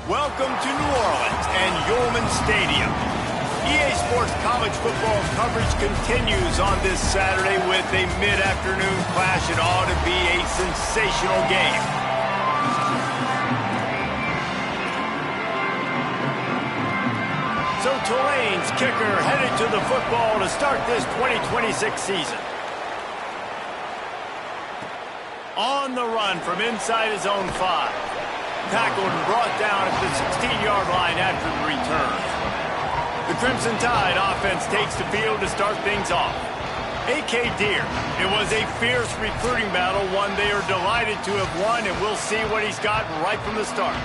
Welcome to New Orleans and Yulman Stadium. EA Sports college football coverage continues on this Saturday with a mid-afternoon clash. It ought to be a sensational game. So Tulane's kicker headed to the football to start this 2026 season. On the run from inside his own 5. Tackled and brought down at the 16-yard line after the return. The Crimson Tide offense takes the field to start things off. A.K. Deere, it was a fierce recruiting battle, one they are delighted to have won, and we'll see what he's got right from the start.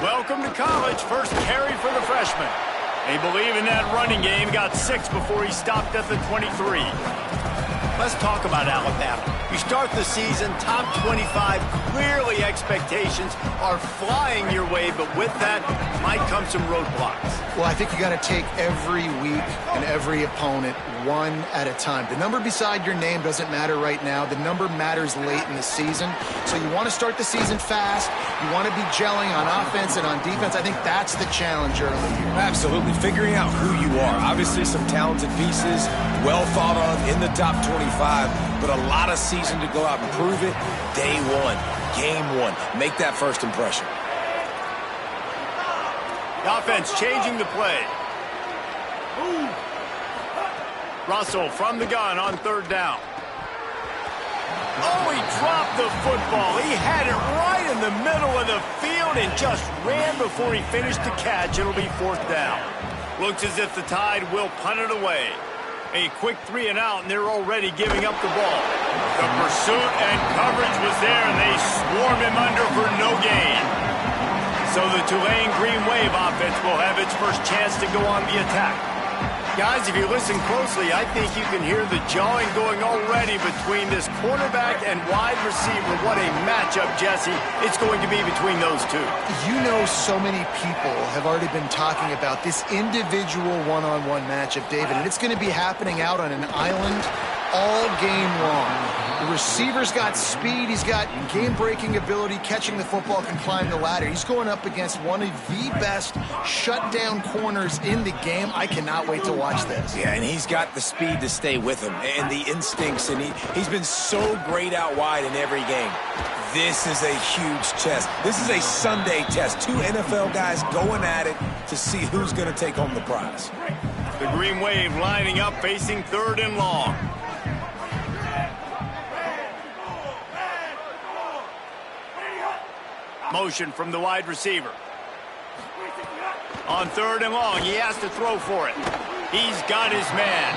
Welcome to college. First carry for the freshman. They believe in that running game. Got 6 before he stopped at the 23. Let's talk about Alabama. You start the season top 25. Clearly expectations are flying your way, but with that might come some roadblocks. Well, I think you got to take every week and every opponent one at a time. The number beside your name doesn't matter right now. The number matters late in the season. So you want to start the season fast. You want to be gelling on offense and on defense. I think that's the challenge early here. Absolutely. Figuring out who you are. Obviously some talented pieces, well thought of in the top 25, but a lot of season to go out and prove it. Day one, game one. Make that first impression. The offense changing the play. Russell from the gun on 3rd down. Oh, he dropped the football. He had it right in the middle of the field and just ran before he finished the catch. It'll be 4th down. Looks as if the Tide will punt it away. A quick 3 and out, and they're already giving up the ball. The pursuit and coverage was there, and they swarm him under for no gain. So the Tulane Green Wave offense will have its first chance to go on the attack. Guys, if you listen closely, I think you can hear the jawing going already between this cornerback and wide receiver. What a matchup, Jesse, it's going to be between those two. You know, so many people have already been talking about this individual one-on-one matchup, David, and it's going to be happening out on an island all game long. The receiver's got speed, he's got game-breaking ability, catching the football, can climb the ladder. He's going up against one of the best shutdown corners in the game. I cannot wait to watch this. Yeah, and he's got the speed to stay with him and the instincts, and he's been so great out wide in every game. This is a huge test. This is a Sunday test. 2 NFL guys going at it to see who's going to take home the prize. The Green Wave lining up, facing 3rd and long. Motion from the wide receiver. On 3rd and long, he has to throw for it. He's got his man.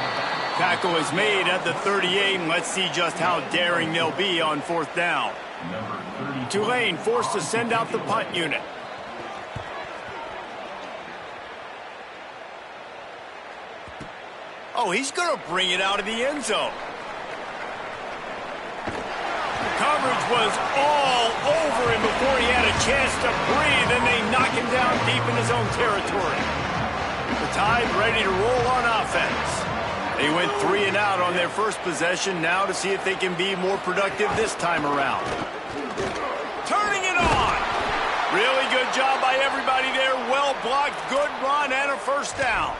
Tackle is made at the 38, and let's see just how daring they'll be on 4th down. Tulane forced to send out the punt unit. Oh, he's going to bring it out of the end zone. Coverage was all over him before he had a chance to breathe, and they knock him down deep in his own territory. The Tide ready to roll on offense. They went 3 and out on their first possession, now to see if they can be more productive this time around. Turning it on. Really good job by everybody there. Well blocked, good run, and a 1st down.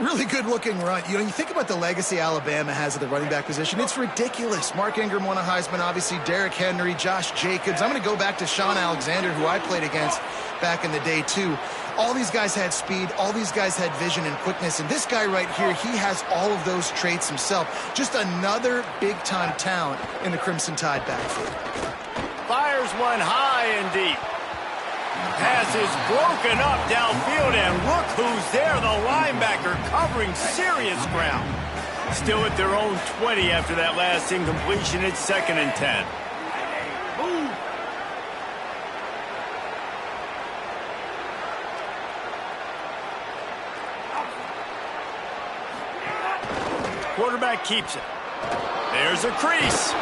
Really good-looking run. You know, you think about the legacy Alabama has at the running back position. It's ridiculous. Mark Ingram won a Heisman, obviously. Derrick Henry, Josh Jacobs. I'm going to go back to Sean Alexander, who I played against back in the day, too. All these guys had speed. All these guys had vision and quickness. And this guy right here, he has all of those traits himself. Just another big-time talent in the Crimson Tide backfield. Fires one high and deep. Pass is broken up downfield, and look who's there, the linebacker covering serious ground. Still at their own 20 after that last incompletion. It's 2nd and 10. Quarterback keeps it. There's a crease.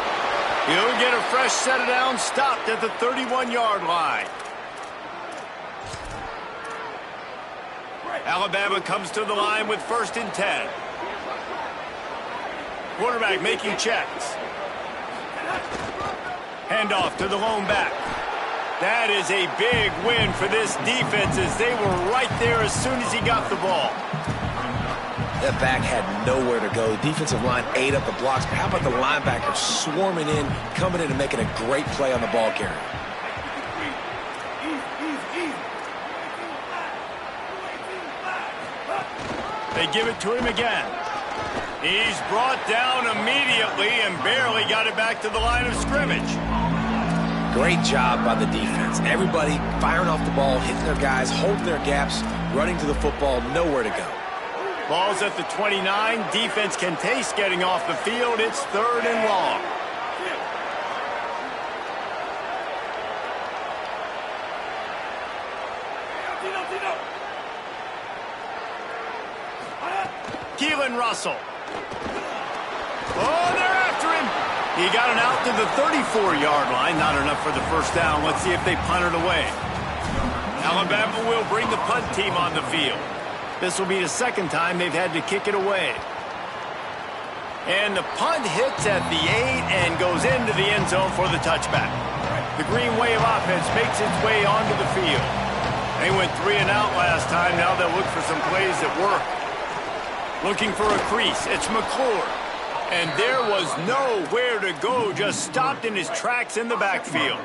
He'll get a fresh set of downs stopped at the 31-yard line. Alabama comes to the line with 1st and 10. Quarterback making checks. Handoff to the lone back. That is a big win for this defense as they were right there as soon as he got the ball. That back had nowhere to go. The defensive line ate up the blocks. But how about the linebacker swarming in, coming in and making a great play on the ball carrier? They give it to him again. He's brought down immediately and barely got it back to the line of scrimmage. Great job by the defense. Everybody firing off the ball, hitting their guys, holding their gaps, running to the football, nowhere to go. Ball's at the 29. Defense can taste getting off the field. It's 3rd and long. Keelan Russell. Oh, they're after him. He got it out to the 34-yard line. Not enough for the 1st down. Let's see if they punt it away. Alabama will bring the punt team on the field. This will be the 2nd time they've had to kick it away. And the punt hits at the 8 and goes into the end zone for the touchback. The Green Wave offense makes its way onto the field. They went 3 and out last time. Now they'll look for some plays that work. Looking for a crease. It's McClure. And there was nowhere to go. Just stopped in his tracks in the backfield.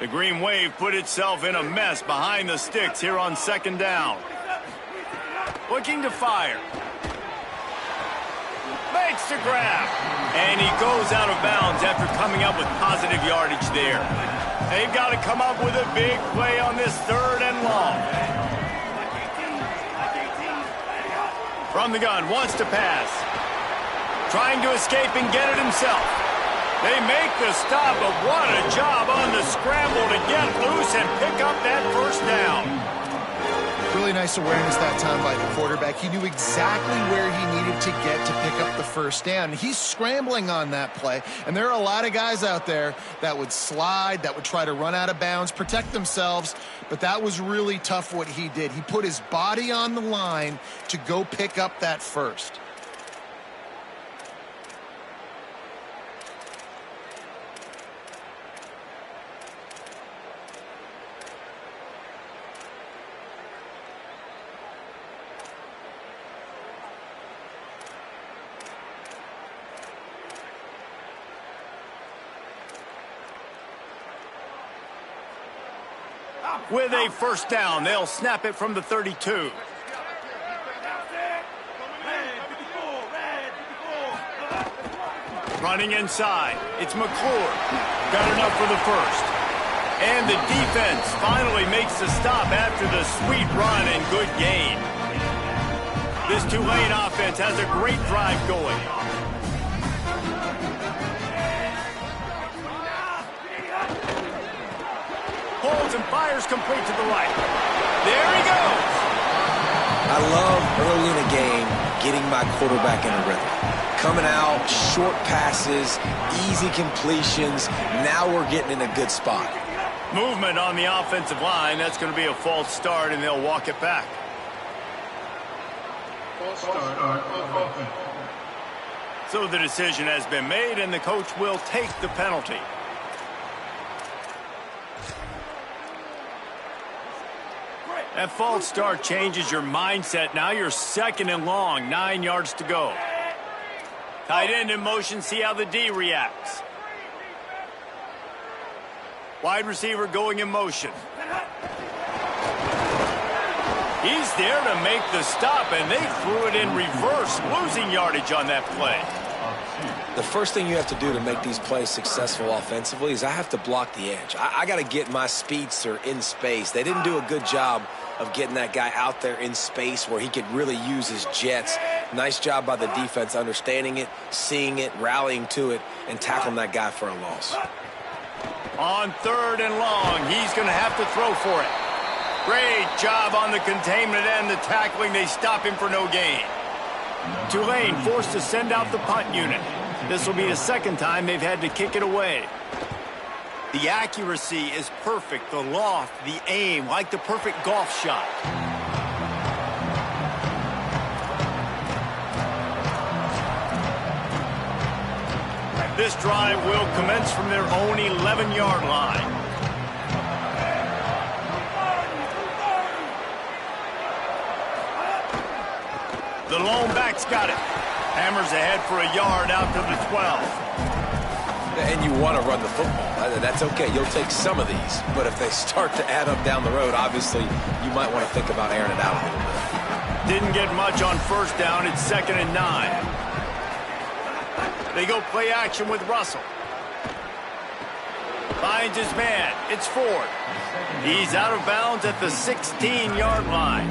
The Green Wave put itself in a mess behind the sticks here on 2nd down. Looking to fire. Makes the grab. And he goes out of bounds after coming up with positive yardage there. They've got to come up with a big play on this 3rd and long. From the gun, wants to pass. Trying to escape and get it himself. They make the stop, but what a job on the scramble to get loose and pick up that 1st down. Really nice awareness that time by the quarterback. He knew exactly where he needed to get to pick up the 1st down. He's scrambling on that play, and there are a lot of guys out there that would slide, that would try to run out of bounds, protect themselves, but that was really tough what he did. He put his body on the line to go pick up that 1st. With a 1st down, they'll snap it from the 32. Running inside, it's McClure. Got enough for the 1st. And the defense finally makes the stop after the sweet run and good gain. This Tulane offense has a great drive going. Holds and fires complete to the right. There he goes. I love early in a game getting my quarterback in a rhythm. Coming out, short passes, easy completions. Now we're getting in a good spot. Movement on the offensive line. That's going to be a false start, and they'll walk it back. False start. So the decision has been made, and the coach will take the penalty. That false start changes your mindset. Now you're 2nd and long, 9 yards to go. Tight end in motion, see how the D reacts. Wide receiver going in motion. He's there to make the stop, and they threw it in reverse, losing yardage on that play. The first thing you have to do to make these plays successful offensively is I have to block the edge. I got to get my speedster in space. They didn't do a good job of getting that guy out there in space where he could really use his jets. Nice job by the defense understanding it, seeing it, rallying to it, and tackling that guy for a loss. On 3rd and long, he's going to have to throw for it. Great job on the containment and the tackling. They stop him for no gain. Tulane forced to send out the punt unit. This will be the second time they've had to kick it away. The accuracy is perfect. The loft, the aim, like the perfect golf shot. This drive will commence from their own 11-yard line. The lone back's got it. Hammers ahead for a yard out to the 12. And you want to run the football. That's okay. You'll take some of these. But if they start to add up down the road, obviously, you might want to think about airing it out a little bit. Didn't get much on first down. It's 2nd and 9. They go play action with Russell. Finds his man. It's Ford. He's out of bounds at the 16-yard line.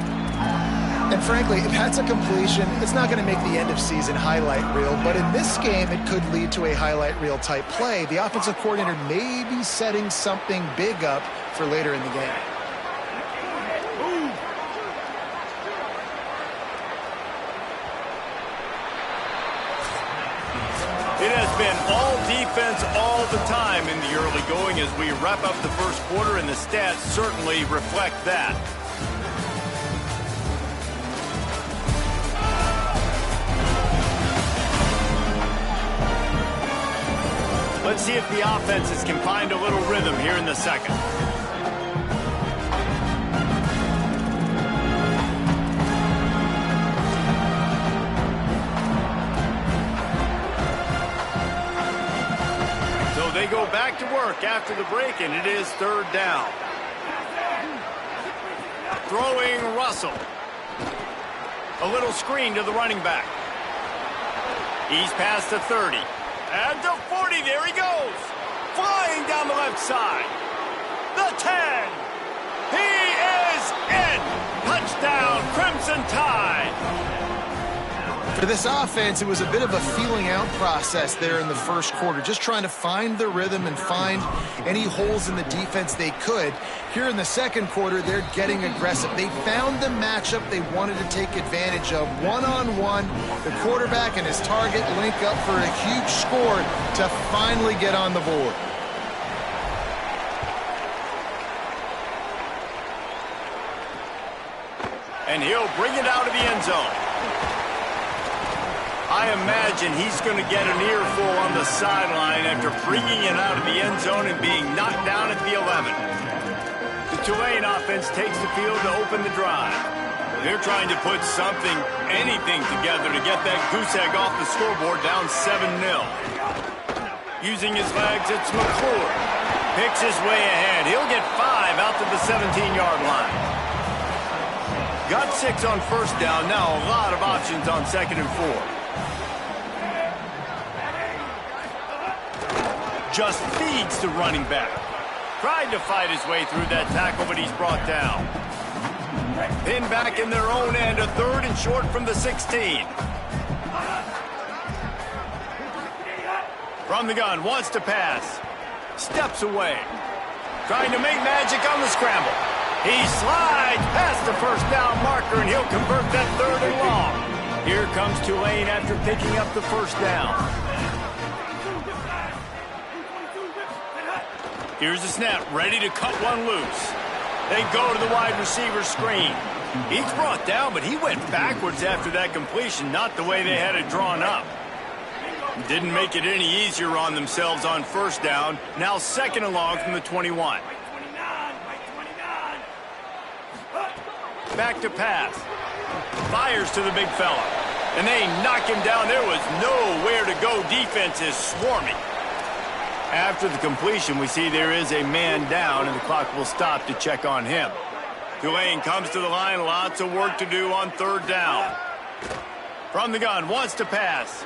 And frankly, if that's a completion, it's not going to make the end-of-season highlight reel. But in this game, it could lead to a highlight reel type play. The offensive coordinator may be setting something big up for later in the game. It has been all defense all the time in the early going as we wrap up the first quarter, and the stats certainly reflect that. Let's see if the offenses can find a little rhythm here in the second. So they go back to work after the break, and it is 3rd down. Throwing Russell. A little screen to the running back. He's past the 30. And the 40, there he goes. Flying down the left side. The 10. He is in. Touchdown, Crimson Tide. For this offense, it was a bit of a feeling out process there in the first quarter, just trying to find the rhythm and find any holes in the defense they could. Here in the second quarter, they're getting aggressive. They found the matchup they wanted to take advantage of. One-on-one, the quarterback and his target link up for a huge score to finally get on the board. And he'll bring it out of the end zone. I imagine he's going to get an earful on the sideline after bringing it out of the end zone and being knocked down at the 11. The Tulane offense takes the field to open the drive. They're trying to put something, anything together to get that goose egg off the scoreboard down 7-0. Using his legs, it's McClure. Picks his way ahead. He'll get 5 out to the 17-yard line. Got 6 on first down. Now a lot of options on 2nd and 4. Just feeds the running back. Tried to fight his way through that tackle, but he's brought down. Pinned back in their own end, a 3rd and short from the 16. From the gun, wants to pass. Steps away. Trying to make magic on the scramble. He slides past the first down marker, and he'll convert that 3rd and long. Here comes Tulane after picking up the first down. Here's the snap, ready to cut one loose. They go to the wide receiver screen. He's brought down, but he went backwards after that completion, not the way they had it drawn up. Didn't make it any easier on themselves on first down. Now 2nd and long from the 21. Back to pass. Fires to the big fella. And they knock him down. There was nowhere to go. Defense is swarming. After the completion, we see there is a man down, and the clock will stop to check on him. Tulane comes to the line. Lots of work to do on 3rd down. From the gun, wants to pass.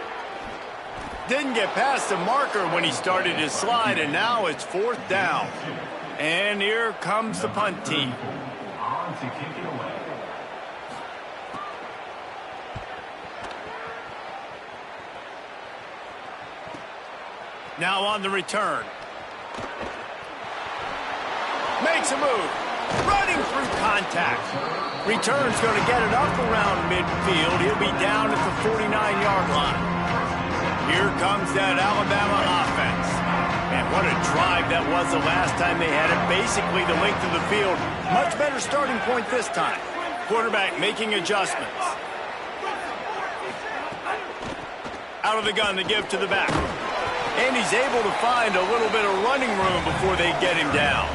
Didn't get past the marker when he started his slide, and now it's 4th down. And here comes the punt team. Now on the return. Makes a move. Running through contact. Return's going to get it up around midfield. He'll be down at the 49-yard line. Here comes that Alabama offense. And what a drive that was the last time they had it. Basically the length of the field. Much better starting point this time. Quarterback making adjustments. Out of the gun to give to the back. And he's able to find a little bit of running room before they get him down.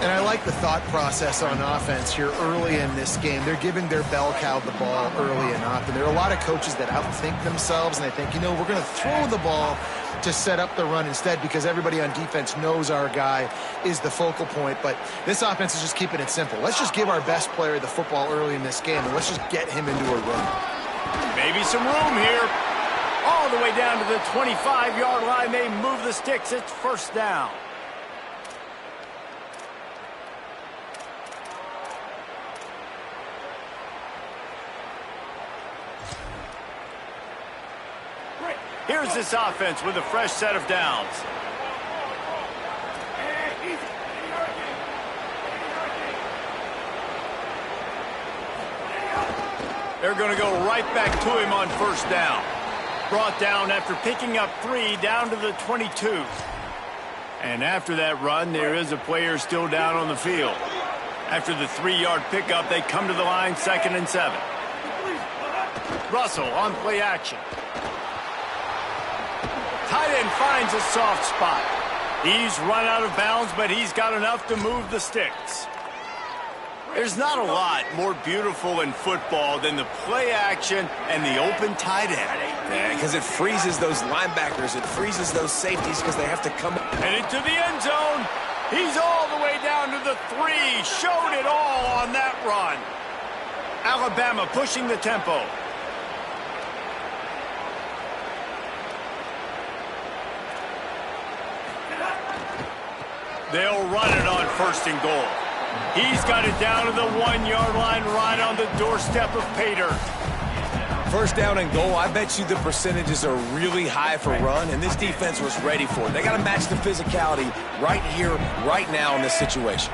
And I like the thought process on offense here early in this game. They're giving their bell cow the ball early and often. There are a lot of coaches that outthink themselves, and they think, you know, we're going to throw the ball to set up the run instead because everybody on defense knows our guy is the focal point. But this offense is just keeping it simple. Let's just give our best player the football early in this game, and let's just get him into a run. Maybe some room here. All the way down to the 25-yard line. They move the sticks. It's first down. Here's this offense with a fresh set of downs. They're going to go right back to him on first down. Brought down after picking up 3 down to the 22. And after that run, there is a player still down on the field. After the 3-yard pickup, they come to the line, 2nd and 7. Russell on play action. Tight end finds a soft spot. He's run out of bounds, but he's got enough to move the sticks. There's not a lot more beautiful in football than the play action and the open tight end. Yeah, because it freezes those linebackers. It freezes those safeties because they have to come. And into the end zone. He's all the way down to the 3. Showed it all on that run. Alabama pushing the tempo. They'll run it on 1st and goal. He's got it down to the 1-yard line right on the doorstep of Pater. First down and goal, I bet you the percentages are really high for run, and this defense was ready for it. They got to match the physicality right here, right now in this situation.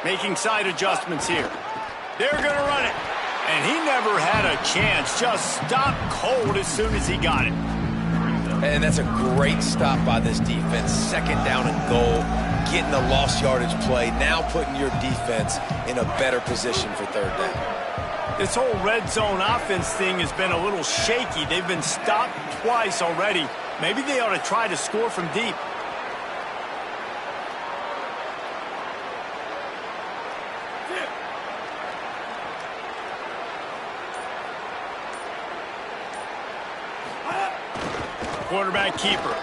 Making side adjustments here. They're going to run it. And he never had a chance. Just stopped cold as soon as he got it. And that's a great stop by this defense. 2nd down and goal. Getting the lost yardage play. Now putting your defense in a better position for 3rd down. This whole red zone offense thing has been a little shaky. They've been stopped twice already. Maybe they ought to try to score from deep. Quarterback keeper.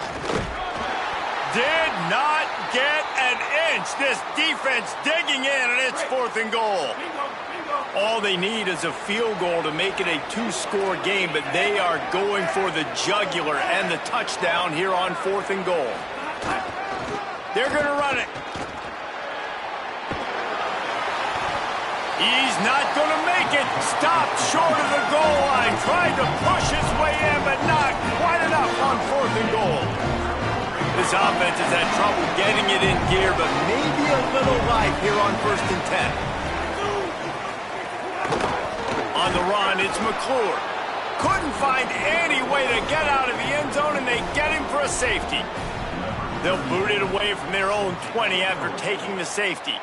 Did not get an inch. This defense digging in, and it's 4th and goal. All they need is a field goal to make it a 2-score game, but they are going for the jugular and the touchdown here on 4th and goal. They're going to run it. He's not going to make it. Stopped short of the goal line. Tried to push his way in, but not quite enough on 4th and goal. This offense has had trouble getting it in gear, but maybe a little life here on 1st and 10. On the run, it's McClure. Couldn't find any way to get out of the end zone, and they get him for a safety. They'll boot it away from their own 20 after taking the safety.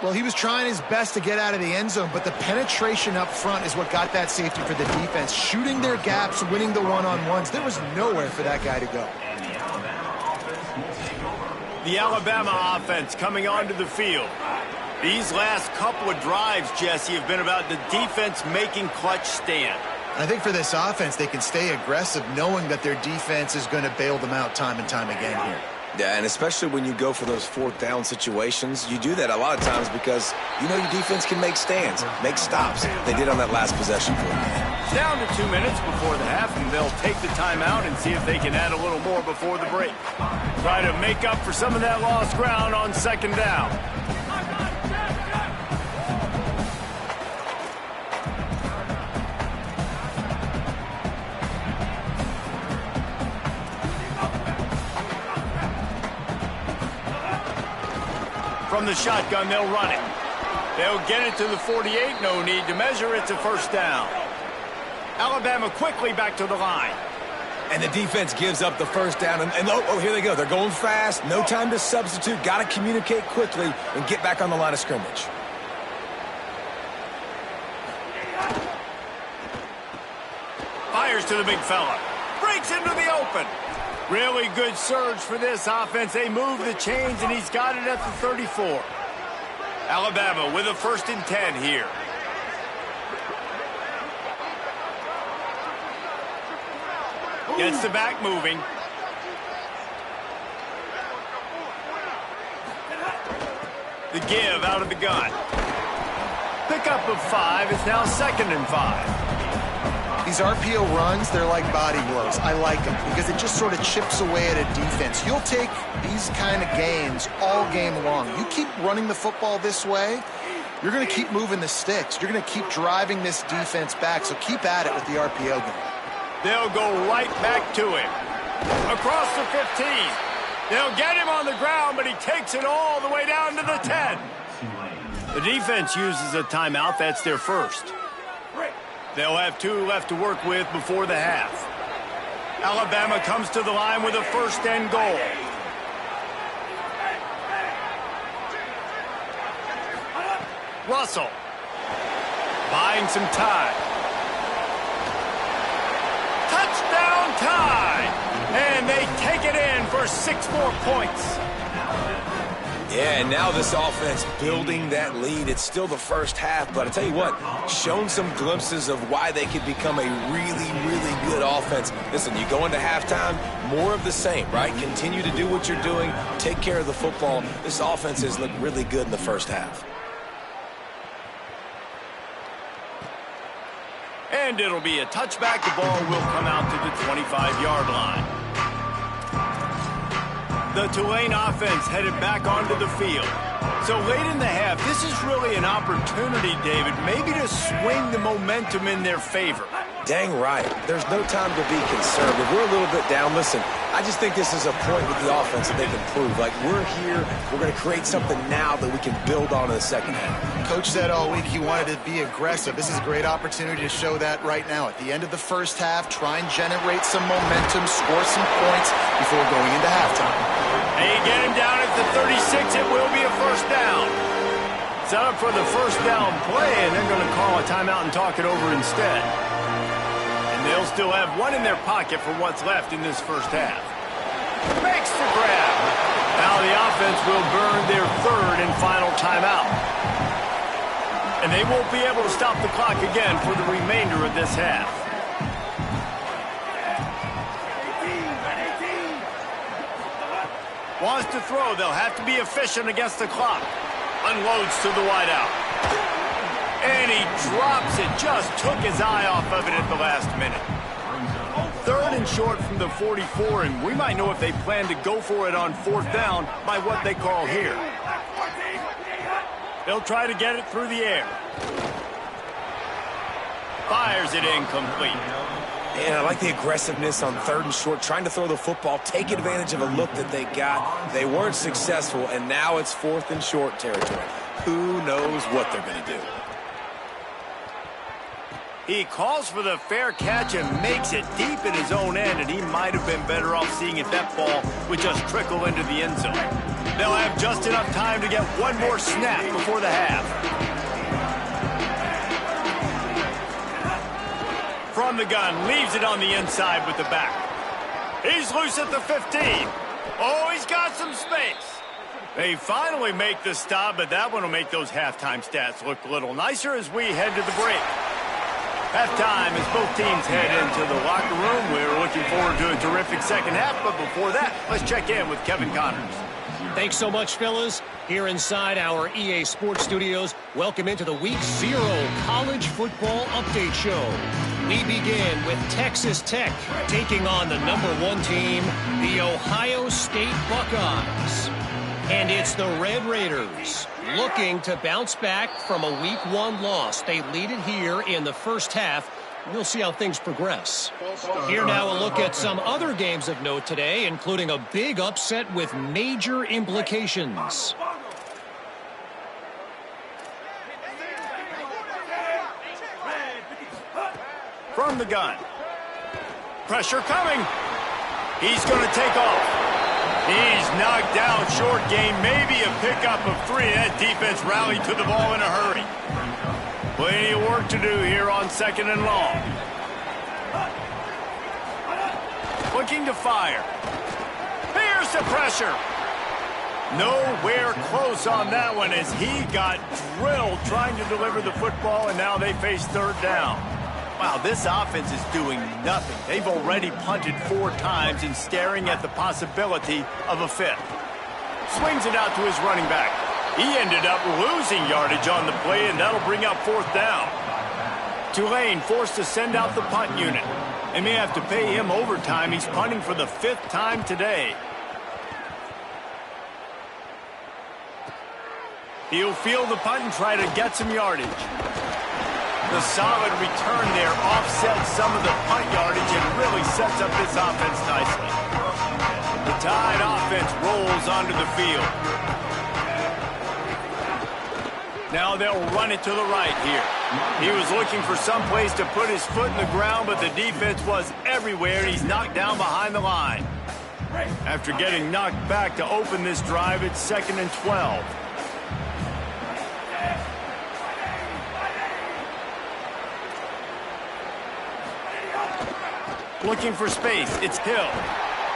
Well, he was trying his best to get out of the end zone, but the penetration up front is what got that safety for the defense. Shooting their gaps, winning the one-on-ones. There was nowhere for that guy to go. The Alabama offense coming onto the field. These last couple of drives, Jesse, have been about the defense making clutch stand. I think for this offense, they can stay aggressive knowing that their defense is going to bail them out time and time again here. Yeah, and especially when you go for those 4th down situations, you do that a lot of times because you know your defense can make stands, make stops. They did on that last possession for them. Down to 2 minutes before the half, and they'll take the timeout and see if they can add a little more before the break. Try to make up for some of that lost ground on 2nd down. From the shotgun, they'll run it. They'll get it to the 48. No need to measure. It's a first down. Alabama quickly back to the line. And the defense gives up the first down. And oh, here they go. They're going fast. No time to substitute. Got to communicate quickly and get back on the line of scrimmage. Fires to the big fella. Breaks into the open. Really good surge for this offense. They move the chains, and he's got it at the 34. Alabama with a 1st and 10 here. Gets the back moving. The give out of the gun. Pickup of 5 is now 2nd and 5. These RPO runs, they're like body blows. I like them because it just sort of chips away at a defense. You'll take these kind of gains all game long. You keep running the football this way, you're going to keep moving the sticks. You're going to keep driving this defense back, so keep at it with the RPO game. They'll go right back to him. Across the 15. They'll get him on the ground, but he takes it all the way down to the 10. The defense uses a timeout. That's their first. They'll have 2 left to work with before the half. Alabama comes to the line with a 1st and goal. Russell buying some time. Touchdown time! And they take it in for 6 more points. Yeah, and now this offense building that lead. It's still the first half, but I tell you what, shown some glimpses of why they could become a really, really good offense. Listen, you go into halftime, more of the same, right? Continue to do what you're doing, take care of the football. This offense has looked really good in the first half. And it'll be a touchback. The ball will come out to the 25-yard line. The Tulane offense headed back onto the field. So late in the half, this is really an opportunity, David, maybe to swing the momentum in their favor. Dang right. There's no time to be conservative. We're a little bit down. Listen, I just think this is a point with the offense that they can prove. Like, we're here, we're going to create something now that we can build on in the second half. Coach said all week he wanted to be aggressive. This is a great opportunity to show that right now. At the end of the first half, try and generate some momentum, score some points before going into halftime. They get him down at the 36. It will be a first down. Set up for the first down play, and they're going to call a timeout and talk it over instead. And they'll still have 1 in their pocket for what's left in this first half. Makes the grab. Now the offense will burn their 3rd and final timeout. And they won't be able to stop the clock again for the remainder of this half. Wants to throw. They'll have to be efficient against the clock. Unloads to the wideout. And he drops it. Just took his eye off of it at the last minute. 3rd and short from the 44, and we might know if they plan to go for it on 4th down by what they call here. They'll try to get it through the air. Fires it incomplete. Yeah, I like the aggressiveness on 3rd and short, trying to throw the football, take advantage of a look that they got. They weren't successful, and now it's 4th and short territory. Who knows what they're going to do? He calls for the fair catch and makes it deep in his own end, and he might have been better off seeing if that ball would just trickle into the end zone. They'll have just enough time to get 1 more snap before the half. From the gun, leaves it on the inside with the back. He's loose at the 15. Oh, he's got some space. They finally make the stop, but that one will make those halftime stats look a little nicer as we head to the break. Halftime as both teams head into the locker room. We're looking forward to a terrific second half, but before that, let's check in with Kevin Connors. Thanks so much, fellas. Here inside our EA Sports Studios, welcome into the Week 0 College Football Update Show. We begin with Texas Tech taking on the #1 team, the Ohio State Buckeyes. And it's the Red Raiders looking to bounce back from a Week 1 loss. They lead it here in the first half. We'll see how things progress. Here now a look at some other games of note today, including a big upset with major implications. from the gun. Pressure coming. He's going to take off. He's knocked down short game, maybe a pickup of 3. That defense rallied to the ball in a hurry. Plenty of work to do here on 2nd and long. Looking to fire. Here's the pressure. Nowhere close on that one as he got drilled trying to deliver the football, and now they face 3rd down. Wow, this offense is doing nothing. They've already punted 4 times and staring at the possibility of a 5th. Swings it out to his running back. He ended up losing yardage on the play, and that'll bring up 4th down. Tulane forced to send out the punt unit. They may have to pay him overtime. He's punting for the 5th time today. He'll field the punt and try to get some yardage. The solid return there offsets some of the punt yardage and really sets up this offense nicely. The Tide offense rolls onto the field. Now they'll run it to the right here. He was looking for some place to put his foot in the ground, but the defense was everywhere, and he's knocked down behind the line. After getting knocked back to open this drive, it's 2nd and 12. Looking for space. It's Hill.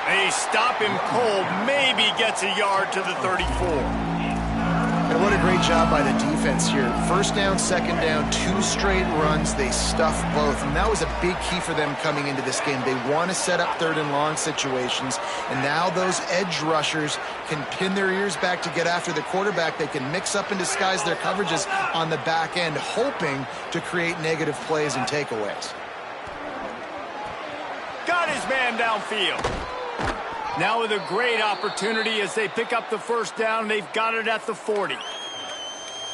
They stop him cold. Maybe gets a yard to the 34. And what a great job by the defense here. 1st down, 2nd down, 2 straight runs. They stuffed both, and that was a big key for them coming into this game. They want to set up 3rd and long situations, and now those edge rushers can pin their ears back to get after the quarterback. They can mix up and disguise their coverages on the back end, hoping to create negative plays and takeaways. Got his man downfield. Now with a great opportunity as they pick up the 1st down. They've got it at the 40.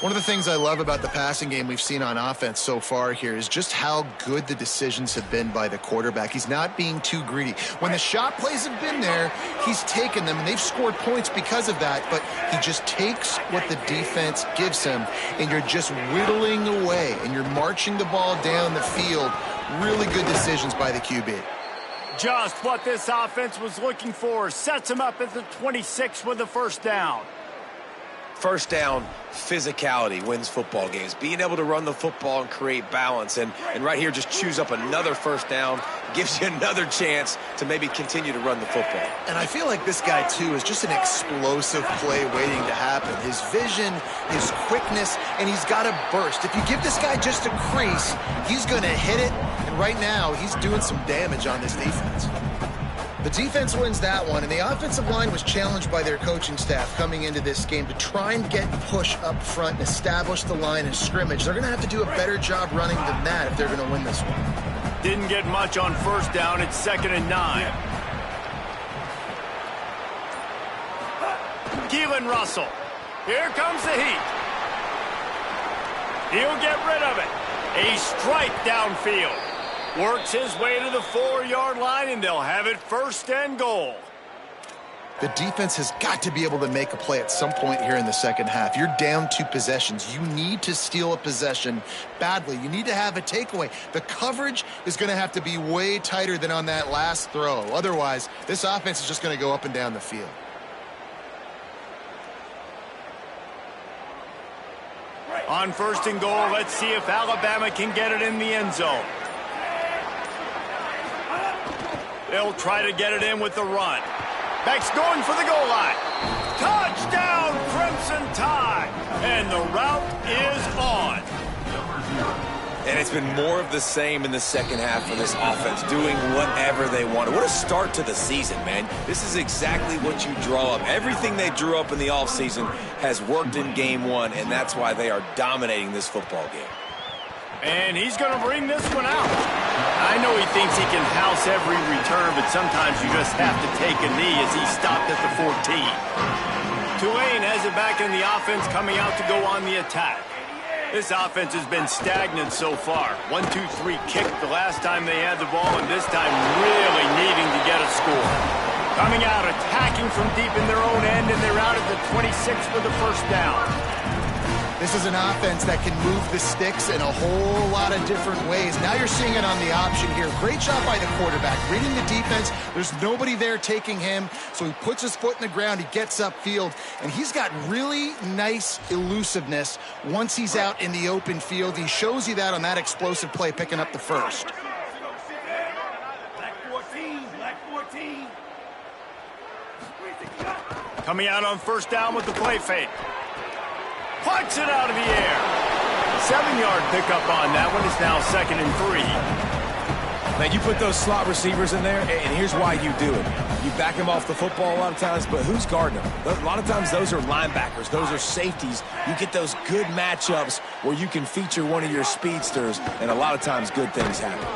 One of the things I love about the passing game we've seen on offense so far here is just how good the decisions have been by the quarterback. He's not being too greedy. When the shot plays have been there, he's taken them, and they've scored points because of that, but he just takes what the defense gives him, and you're just whittling away, and you're marching the ball down the field. Really good decisions by the QB. Just what this offense was looking for. Sets him up at the 26 with the 1st down. 1st down, physicality wins football games. Being able to run the football and create balance. And right here, just choose up another 1st down. Gives you another chance to maybe continue to run the football. And I feel like this guy, too, is just an explosive play waiting to happen. His vision, his quickness, and he's got a burst. If you give this guy just a crease, he's going to hit it. And right now, he's doing some damage on this defense. The defense wins that one, and the offensive line was challenged by their coaching staff coming into this game to try and get push up front and establish the line of scrimmage. They're going to have to do a better job running than that if they're going to win this one. Didn't get much on 1st down. It's 2nd and 9. Keelan Russell. Here comes the heat. He'll get rid of it. A strike downfield. Works his way to the 4-yard line, and they'll have it 1st and goal. The defense has got to be able to make a play at some point here in the 2nd half. You're down 2 possessions. You need to steal a possession badly. You need to have a takeaway. The coverage is going to have to be way tighter than on that last throw. Otherwise, this offense is just going to go up and down the field. On 1st and goal, let's see if Alabama can get it in the end zone. They'll try to get it in with the run. Beck's going for the goal line. Touchdown, Crimson Tide. And the route is on. And it's been more of the same in the 2nd half for this offense, doing whatever they wanted. What a start to the season, man. This is exactly what you draw up. Everything they drew up in the offseason has worked in game 1, and that's why they are dominating this football game. And he's going to bring this one out. I know he thinks he can house every return, but sometimes you just have to take a knee as he stopped at the 14. Tulane has it back in the offense, coming out to go on the attack. This offense has been stagnant so far. 1-2-3 kick the last time they had the ball, and this time really needing to get a score. Coming out, attacking from deep in their own end, and they're out at the 26 for the 1st down. This is an offense that can move the sticks in a whole lot of different ways. Now you're seeing it on the option here. Great job by the quarterback. Reading the defense, there's nobody there taking him, so he puts his foot in the ground, he gets upfield, and he's got really nice elusiveness once he's out in the open field. He shows you that on that explosive play, picking up the first. Coming out on first down with the play fake. Punts it out of the air. 7-yard pickup on that one. Is now 2nd and 3. Man, you put those slot receivers in there, and here's why you do it. You back them off the football a lot of times, but who's guarding them? A lot of times those are linebackers. Those are safeties. You get those good matchups where you can feature one of your speedsters, and a lot of times good things happen.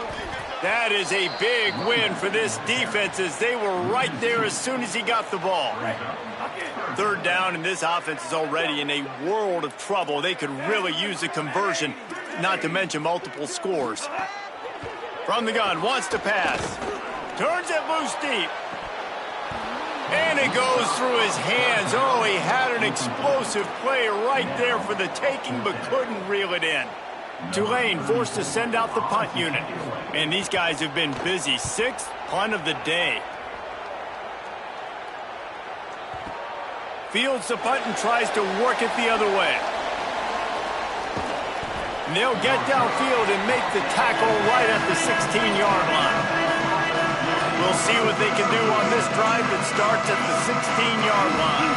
That is a big win for this defense as they were right there as soon as he got the ball. 3rd down, and this offense is already in a world of trouble. They could really use a conversion, not to mention multiple scores. From the gun, wants to pass. Turns it loose deep. And it goes through his hands. Oh, he had an explosive play right there for the taking, but couldn't reel it in. Tulane forced to send out the punt unit. And these guys have been busy. 6th punt of the day. Fields the punt and tries to work it the other way. And they'll get downfield and make the tackle right at the 16-yard line. We'll see what they can do on this drive that starts at the 16-yard line.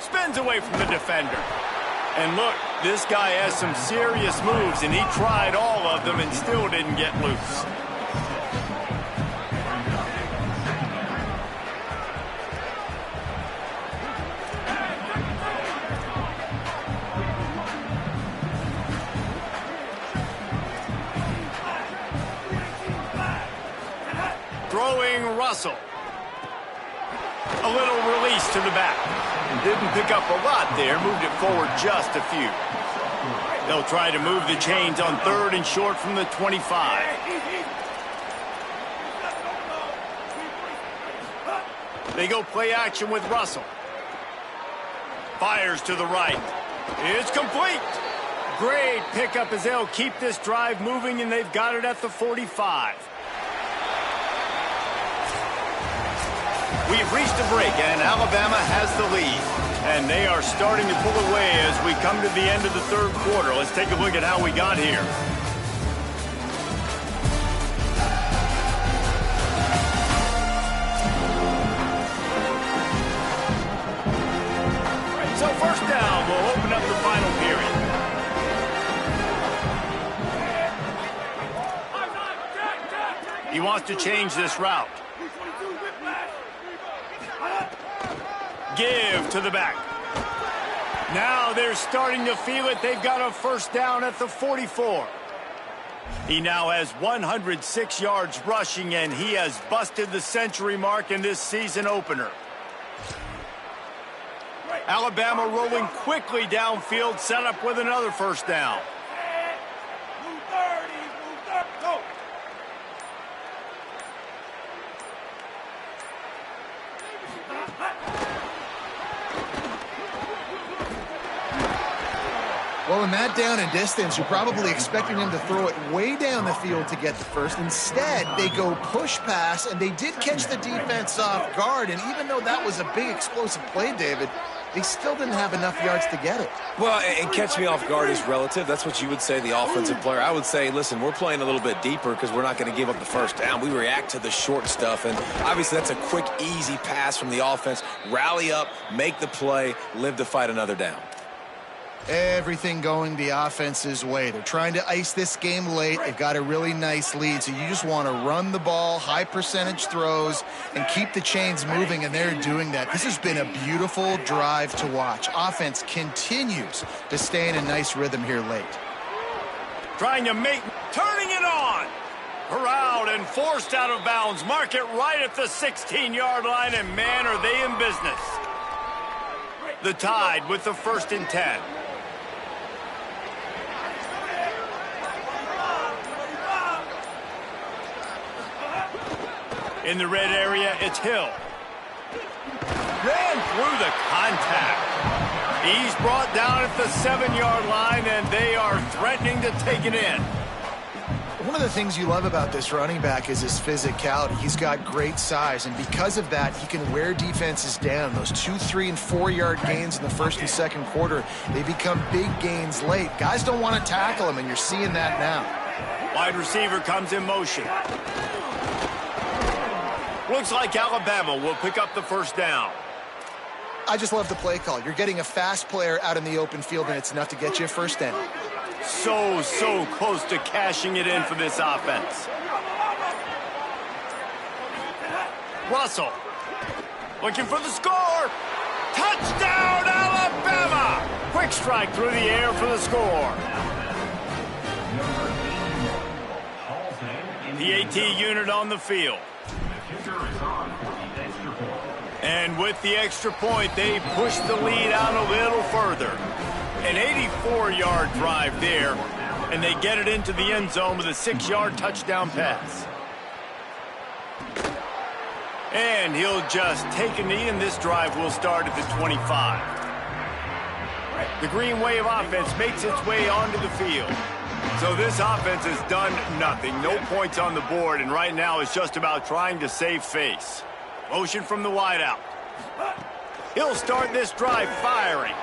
Spins away from the defender. And look, this guy has some serious moves, and he tried all of them and still didn't get loose. Throwing Russell. A little release to the back. Didn't pick up a lot there, moved it forward just a few. They'll try to move the chains on 3rd and short from the 25. They go play action with Russell. Fires to the right. It's complete. Great pickup as they'll keep this drive moving, and they've got it at the 45. We've reached a break, and Alabama has the lead. And they are starting to pull away as we come to the end of the 3rd quarter. Let's take a look at how we got here. So 1st down will open up the final period. He wants to change this route. Give to the back. Now they're starting to feel it. They've got a 1st down at the 44. He now has 106 yards rushing, and he has busted the century mark in this season opener. Alabama rolling quickly downfield, set up with another 1st down. Well, in that down and distance, you're probably expecting him to throw it way down the field to get the first. Instead, they go push pass, and they did catch the defense off guard. And even though that was a big explosive play, David, they still didn't have enough yards to get it. Well, and catch me off guard is relative. That's what you would say, the offensive player. I would say, listen, we're playing a little bit deeper because we're not going to give up the 1st down. We react to the short stuff, and obviously that's a quick, easy pass from the offense. Rally up, make the play, live to fight another down. Everything going the offense's way. They're trying to ice this game late. They've got a really nice lead, so you just want to run the ball, high percentage throws, and keep the chains moving, and they're doing that. This has been a beautiful drive to watch. Offense continues to stay in a nice rhythm here late. Trying to turning it on. Corralled and forced out of bounds. Mark it right at the 16-yard line, and man, are they in business. The Tide with the 1st and 10. In the red area, it's Hill. Ran through the contact. He's brought down at the 7-yard line, and they are threatening to take it in. One of the things you love about this running back is his physicality. He's got great size, and because of that, he can wear defenses down. Those 2-, 3-, and 4-yard gains in the first and second quarter, they become big gains late. Guys don't want to tackle him, and you're seeing that now. Wide receiver comes in motion. Looks like Alabama will pick up the first down. I just love the play call. You're getting a fast player out in the open field, and it's enough to get you a first down. So close to cashing it in for this offense. Russell looking for the score. Touchdown, Alabama! Quick strike through the air for the score. The AT unit on the field. And with the extra point, they push the lead out a little further. An 84-yard drive there, and they get it into the end zone with a 6-yard touchdown pass. And he'll just take a knee, and this drive will start at the 25. The Green Wave offense makes its way onto the field. So this offense has done nothing. No points on the board, and right now it's just about trying to save face. Motion from the wideout. He'll start this drive firing.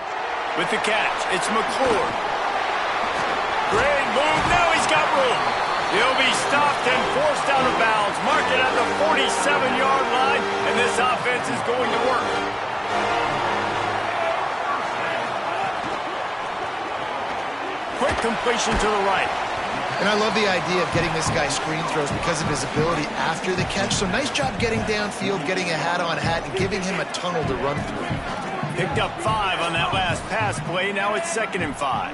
With the catch, it's McClure. Great move. Now he's got room. He'll be stopped and forced out of bounds. Mark it at the 47-yard line, and this offense is going to work. Quick completion to the right. And I love the idea of getting this guy screen throws because of his ability after the catch. So nice job getting downfield, getting a hat-on-hat, and giving him a tunnel to run through. Picked up 5 on that last pass play. Now it's 2nd and 5.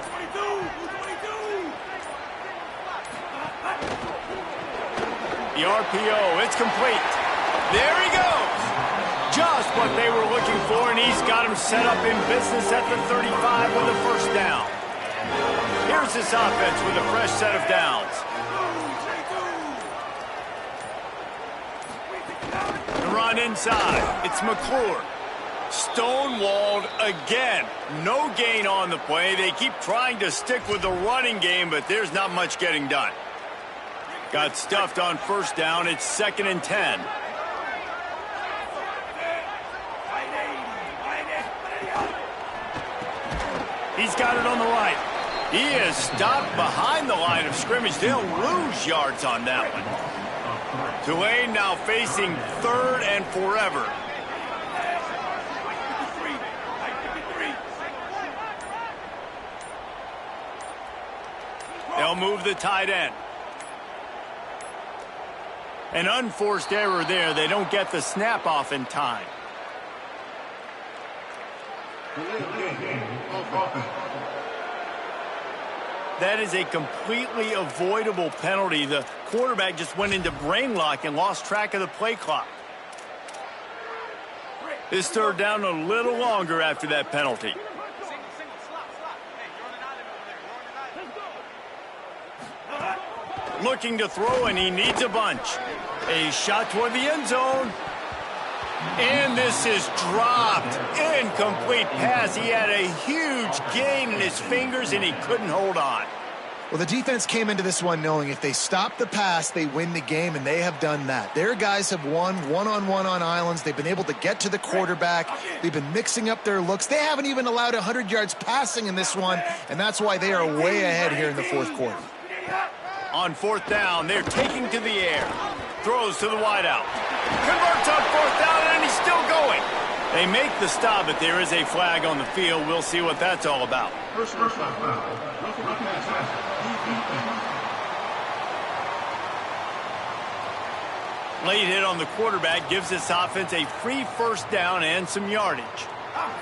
The RPO, it's complete. There he goes. Just what they were looking for, and he's got him set up in business at the 35 with a first down. Here's this offense with a fresh set of downs. The run inside. It's McClure. Stonewalled again. No gain on the play. They keep trying to stick with the running game, but there's not much getting done. Got stuffed on first down. It's 2nd and 10. He's got it on the right. He is stopped behind the line of scrimmage. They'll lose yards on that one. Tulane now facing 3rd and forever. They'll move the tight end. An unforced error there. They don't get the snap off in time. That is a completely avoidable penalty. The quarterback just went into brain lock and lost track of the play clock. This 3rd down a little longer after that penalty. Looking to throw, and he needs a bunch. A shot toward the end zone. And this is dropped. Incomplete pass. He had a huge gain in his fingers, and he couldn't hold on. Well, the defense came into this one knowing if they stop the pass, they win the game, and they have done that. Their guys have won one-on-one on islands. They've been able to get to the quarterback. They've been mixing up their looks. They haven't even allowed 100 yards passing in this one, and that's why they are way ahead here in the 4th quarter. On 4th down, they're taking to the air. Throws to the wideout. Converts on 4th down, and he's still going. They make the stop, but there is a flag on the field. We'll see what that's all about. First foul. Late hit on the quarterback gives this offense a free first down and some yardage.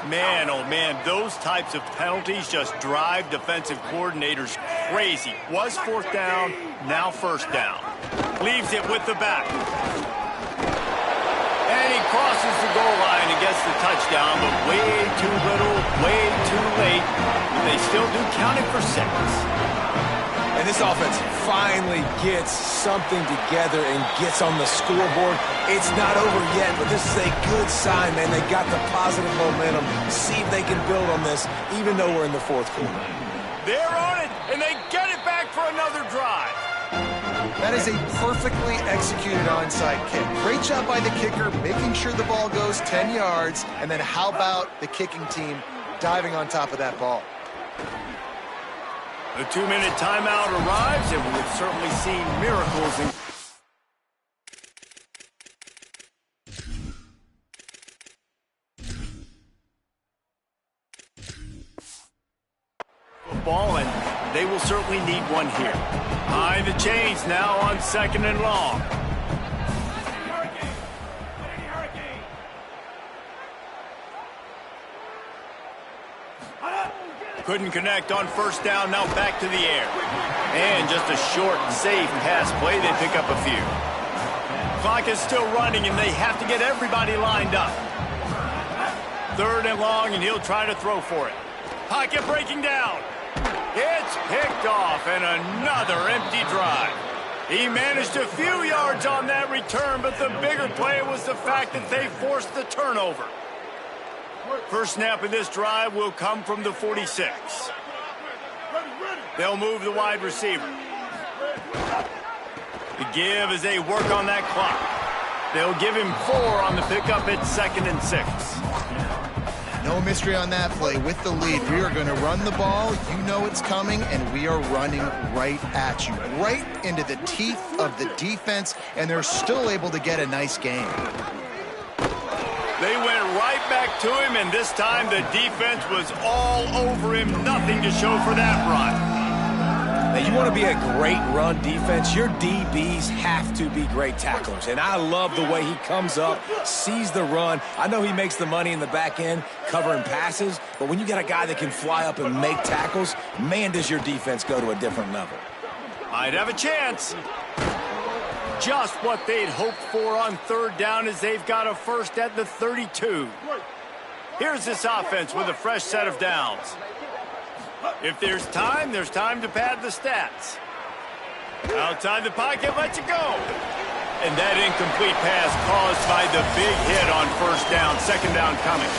Man, oh man, those types of penalties just drive defensive coordinators crazy. Was 4th down, now first down. Leaves it with the back. And he crosses the goal line and gets the touchdown, but way too little, way too late. But they still do count it for 6. And this offense finally gets something together and gets on the scoreboard. It's not over yet, but this is a good sign, man. They got the positive momentum. See if they can build on this, even though we're in the fourth quarter. They're on it, and they get it back for another drive. That is a perfectly executed onside kick. Great job by the kicker, making sure the ball goes 10 yards, and then how about the kicking team diving on top of that ball? The 2-minute timeout arrives, and we've certainly seen miracles in football, and they will certainly need one here. Behind the chains now on 2nd and long. Couldn't connect on 1st down, now back to the air. And just a short, safe pass play, they pick up a few. Clock is still running, and they have to get everybody lined up. 3rd and long, and he'll try to throw for it. Pocket breaking down. It's picked off, and another empty drive. He managed a few yards on that return, but the bigger play was the fact that they forced the turnover. First snap of this drive will come from the 46. They'll move the wide receiver. The give as they work on that clock. They'll give him 4 on the pickup at 2nd and 6. No mystery on that play. With the lead, we are going to run the ball. You know it's coming, and we are running right at you, right into the teeth of the defense, and they're still able to get a nice game. They went right back to him, and this time the defense was all over him. Nothing to show for that run. Now, you want to be a great run defense, your DBs have to be great tacklers. And I love the way he comes up, sees the run. I know he makes the money in the back end covering passes, but when you got a guy that can fly up and make tackles, man, does your defense go to a different level. Might have a chance. Just what they'd hoped for on 3rd down as they've got a first at the 32. Here's this offense with a fresh set of downs. If there's time to pad the stats. Outside the pocket, lets it go. And that incomplete pass caused by the big hit on 1st down, 2nd down coming.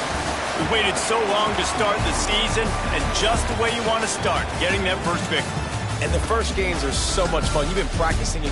We waited so long to start the season, and just the way you want to start, getting that first victory. And the first games are so much fun. You've been practicing